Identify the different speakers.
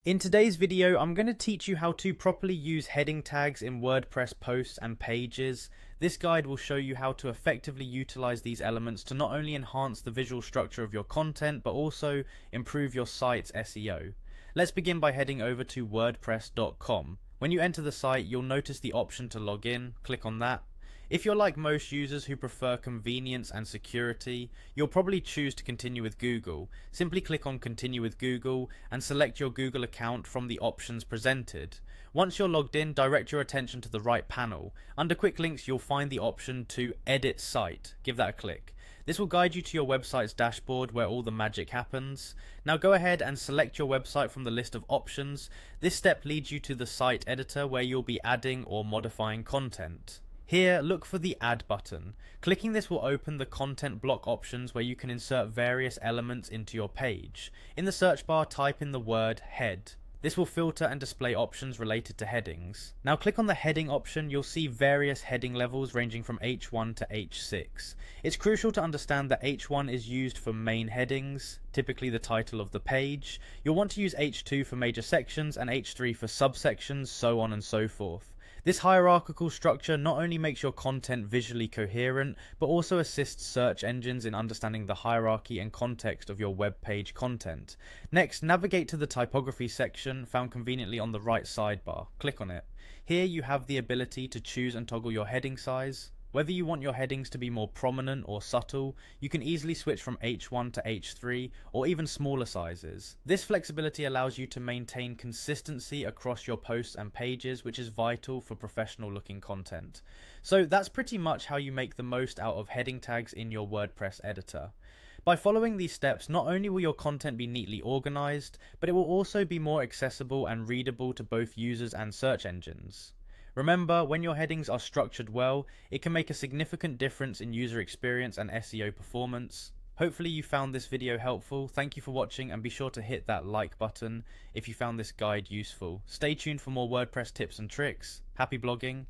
Speaker 1: In today's video, I'm going to teach you how to properly use heading tags in WordPress posts and pages. This guide will show you how to effectively utilize these elements to not only enhance the visual structure of your content, but also improve your site's SEO. Let's begin by heading over to wordpress.com. When you enter the site, you'll notice the option to log in. Click on that. If you're like most users who prefer convenience and security, you'll probably choose to continue with Google. Simply click on Continue with Google and select your Google account from the options presented. Once you're logged in, direct your attention to the right panel. Under Quick Links, you'll find the option to Edit Site. Give that a click. This will guide you to your website's dashboard where all the magic happens. Now go ahead and select your website from the list of options. This step leads you to the site editor where you'll be adding or modifying content. Here, look for the Add button. Clicking this will open the content block options where you can insert various elements into your page. In the search bar, type in the word head. This will filter and display options related to headings. Now click on the heading option. You'll see various heading levels ranging from H1 to H6. It's crucial to understand that H1 is used for main headings, typically the title of the page. You'll want to use H2 for major sections and H3 for subsections, so on and so forth. This hierarchical structure not only makes your content visually coherent, but also assists search engines in understanding the hierarchy and context of your web page content. Next, navigate to the typography section, found conveniently on the right sidebar. Click on it. Here you have the ability to choose and toggle your heading size. Whether you want your headings to be more prominent or subtle, you can easily switch from H1 to H3 or even smaller sizes. This flexibility allows you to maintain consistency across your posts and pages, which is vital for professional looking content. So that's pretty much how you make the most out of heading tags in your WordPress editor. By following these steps, not only will your content be neatly organized, but it will also be more accessible and readable to both users and search engines. Remember, when your headings are structured well, it can make a significant difference in user experience and SEO performance. Hopefully you found this video helpful. Thank you for watching and be sure to hit that like button if you found this guide useful. Stay tuned for more WordPress tips and tricks. Happy blogging.